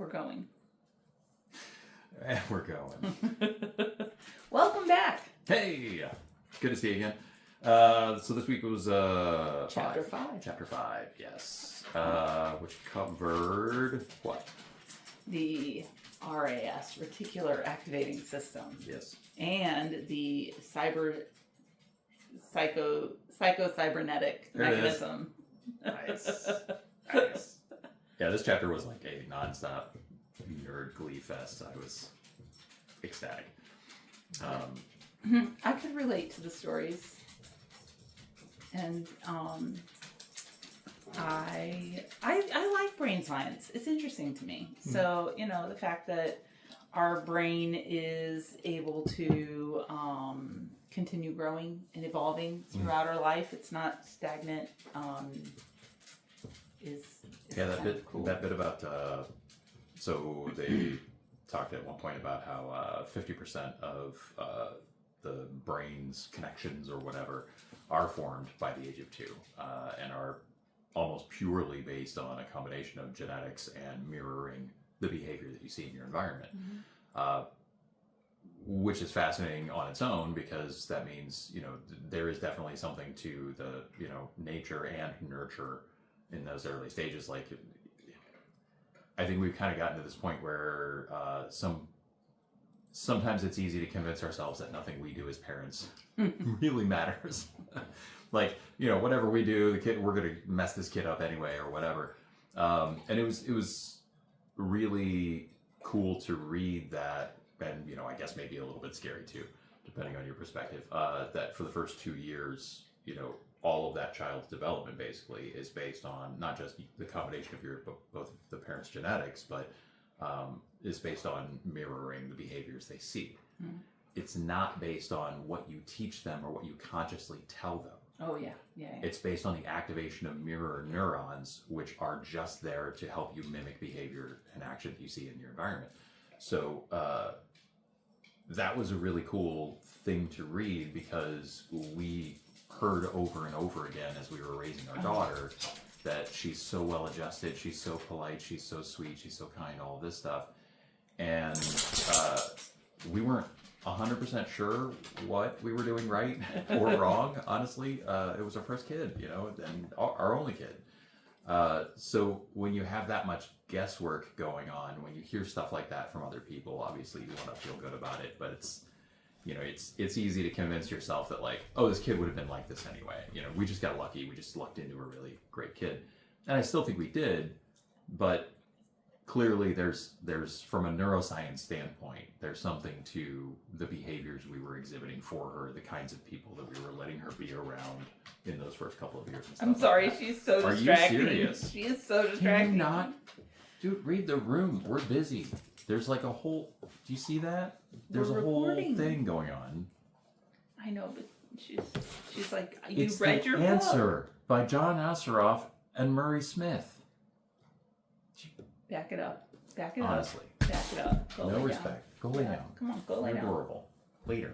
We're going. And we're going. Welcome back. Hey! Good to see you again. So this week was Chapter 5. Chapter 5, yes. Which covered what? The RAS, Reticular Activating System. Yes. And the psycho-cybernetic mechanism. Nice. Nice. Yeah, this chapter was like a non-stop nerd glee fest. I was ecstatic. I could relate to the stories. And I like brain science. It's interesting to me. So, the fact that our brain is able to continue growing and evolving throughout our life. It's not stagnant. Is that bit cool. That bit about so they talked at one point about how 50% of the brain's connections or whatever are formed by the age of 2 and are almost purely based on a combination of genetics and mirroring the behavior that you see in your environment. Which is fascinating on its own, because that means, there is definitely something to the, nature and nurture in those early stages. Like, I think we've kind of gotten to this point where sometimes it's easy to convince ourselves that nothing we do as parents really matters. Like, whatever we do, we're going to mess this kid up anyway, or whatever. And it was really cool to read that, and I guess maybe a little bit scary too, depending on your perspective. That for the first 2 years, all of that child's development basically is based on not just the combination of both the parents' genetics, but is based on mirroring the behaviors they see. It's not based on what you teach them or what you consciously tell them. Oh, yeah. It's based on the activation of mirror neurons, which are just there to help you mimic behavior and action that you see in your environment. So that was a really cool thing to read, because we heard over and over again as we were raising our daughter that she's so well adjusted, she's so polite, she's so sweet, she's so kind, all this stuff. And we weren't 100% sure what we were doing right or wrong, honestly. It was our first kid, and our only kid. So when you have that much guesswork going on, when you hear stuff like that from other people, obviously you want to feel good about it, but it's easy to convince yourself that, like, oh, this kid would have been like this anyway. We just got lucky. We just lucked into a really great kid. And I still think we did, but clearly there's from a neuroscience standpoint, there's something to the behaviors we were exhibiting for her, the kinds of people that we were letting her be around in those first couple of years and stuff. I'm sorry, like she's so Are distracting. you serious? She is so distracting. Can you not? Dude, read the room. We're busy. There's like a whole... Do you see that? There's We're a whole recording. thing going on. I know, but she's like, you It's read The your Answer by John Asseroff and Murray Smith. Back it up. Back it Honestly. up. Back it up. Go No lay respect. down. Go lay Yeah. down. Come on, go lay You're down. adorable. Later.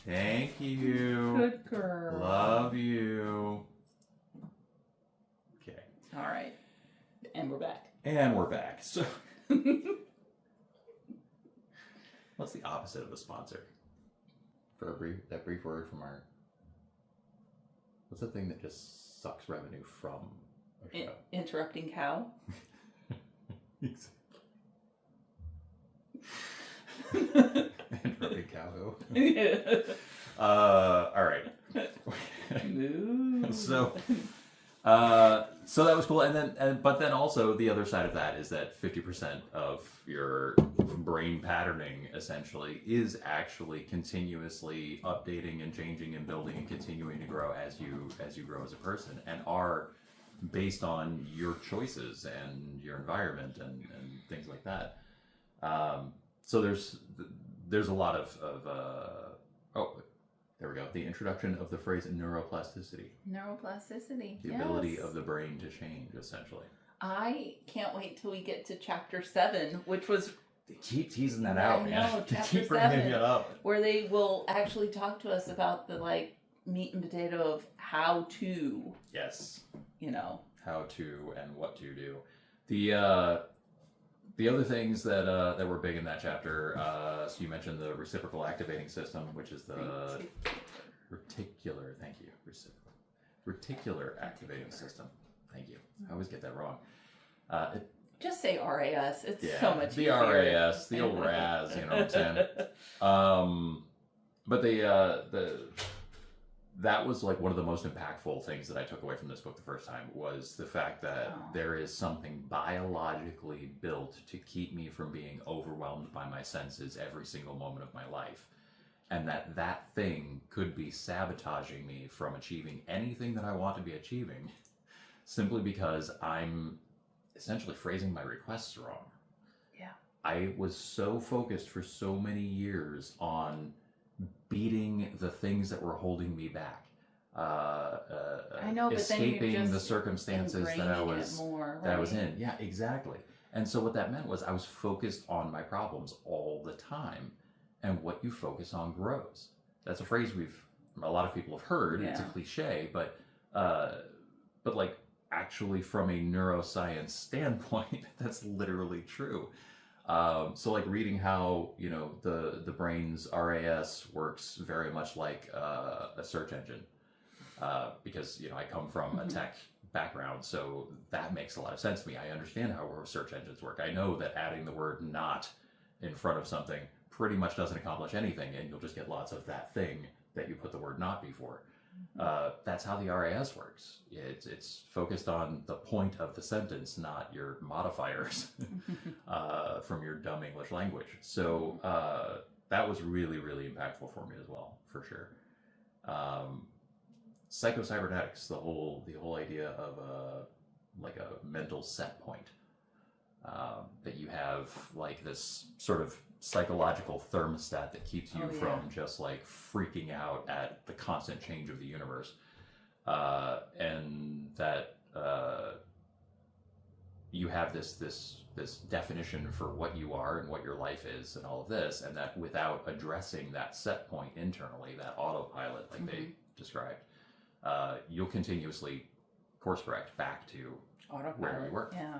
Thank you. Good girl. Love you. Okay. All right. And we're back. And we're back. So, what's the opposite of a sponsor? For that brief word from our... What's the thing that just sucks revenue from a show? Interrupting cow. Interrupting cow. All right. Moo. So that was cool, but then also the other side of that is that 50% of your brain patterning essentially is actually continuously updating and changing and building and continuing to grow as you grow as a person, and are based on your choices and your environment and things like that. So there's a lot of there we go. The introduction of the phrase neuroplasticity. Neuroplasticity. The ability of the brain to change, essentially. I can't wait till we get to chapter 7, which was They keep teasing that I out, know, man. They chapter keep bringing 7. it up. Where they will actually talk to us about the like meat and potato of how to, Yes. you know. How to and what to do. The other things that were big in that chapter, so you mentioned the reciprocal activating system, which is the reticular, thank you, reticular activating system. Thank you. I always get that wrong. Just say RAS. It's Yeah, so much the easier. RAS, the old RAS, you know what I'm saying? But that was like one of the most impactful things that I took away from this book the first time, was the fact that there is something biologically built to keep me from being overwhelmed by my senses every single moment of my life. And that thing could be sabotaging me from achieving anything that I want to be achieving simply because I'm essentially phrasing my requests wrong. Yeah. I was so focused for so many years on beating the things that were holding me back. I know, but escaping then you're just the circumstances that I was more, that I was in. Yeah, exactly. And so what that meant was I was focused on my problems all the time. And what you focus on grows. That's a phrase a lot of people have heard. Yeah. It's a cliche, but like actually from a neuroscience standpoint, that's literally true. So like reading how, you know, the brain's RAS works very much like a search engine, because, you know, I come from a tech background, so that makes a lot of sense to me. I understand how search engines work. I know that adding the word not in front of something pretty much doesn't accomplish anything, and you'll just get lots of that thing that you put the word not before. That's how the RAS works. It's focused on the point of the sentence, not your modifiers from your dumb English language. So that was really, really impactful for me as well, for sure. Psychocybernetics, the whole idea of like a mental set point, that you have like this sort of psychological thermostat that keeps you from just like freaking out at the constant change of the universe, and that you have this definition for what you are and what your life is and all of this, and that without addressing that set point internally, that autopilot like they described, you'll continuously course correct back to autopilot. Where you were. Yeah.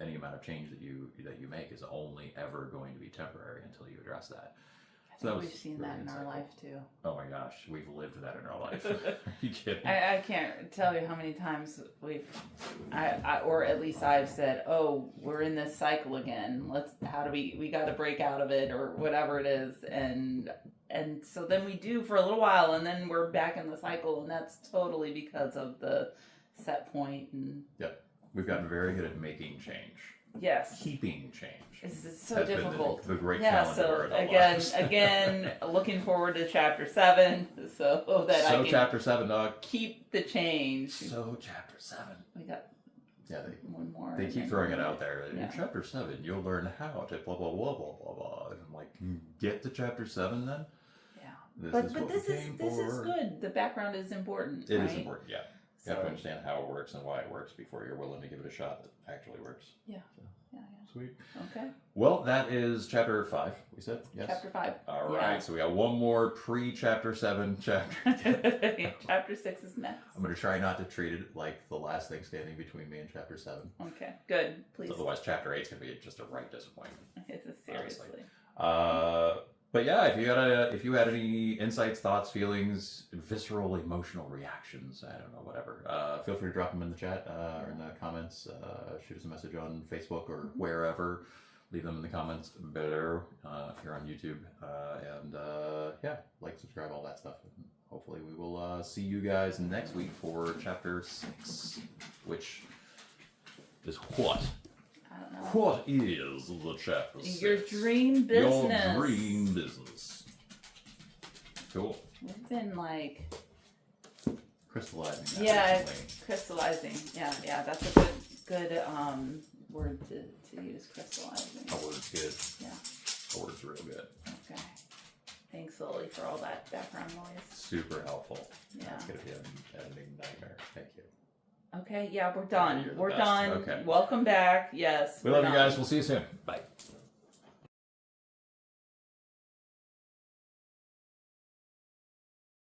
Any amount of change that you make is only ever going to be temporary until you address that. I think we've seen that in our life too. Oh my gosh, we've lived that in our life. Are you kidding? I can't tell you how many times or at least I've said, "Oh, we're in this cycle again. We got to break out of it," or whatever it is, and so then we do for a little while, and then we're back in the cycle, and that's totally because of the set point and. Yep. We've gotten very good at making change. Yes. Keeping change. It's so difficult. The great challenge of our lives. again, looking forward to chapter 7, so that I can chapter 7, dog. keep the change. So chapter 7. We got one more. They keep throwing it out there. Yeah. In chapter 7, you'll learn how to blah blah blah blah blah blah. And I'm like, get to chapter 7 then. Yeah. But this is good. The background is important. It right? is important. Yeah. You have to understand how it works and why it works before you're willing to give it a shot that actually works. Yeah. So, Yeah. sweet. Okay. Well, that is chapter 5, we said? Yes. Chapter 5. All right. So we got one more pre-chapter 7 chapter. Chapter 6 is next. I'm going to try not to treat it like the last thing standing between me and chapter 7. Okay. Good. Please. Otherwise, chapter 8 is going to be just a right disappointment. Seriously. But yeah, if you had any insights, thoughts, feelings, visceral, emotional reactions, I don't know, whatever, feel free to drop them in the chat or in the comments. Shoot us a message on Facebook or wherever. Leave them in the comments below if you're on YouTube. And yeah, like, subscribe, all that stuff. And hopefully we will see you guys next week for chapter 6, which is what? What is the chapter 6? Your dream business. Your dream business. Cool. We've been like crystallizing. Crystallizing. Yeah. That's a good word to use. Crystallizing. A word's good. Yeah. A word's real good. Okay. Thanks, Lily, for all that background noise. Super helpful. Yeah. That's gonna be an editing nightmare. Thank you. Okay, yeah, we're done. You're the We're best. done. Okay. Welcome back. Yes. We love you guys. We'll see you soon. Bye.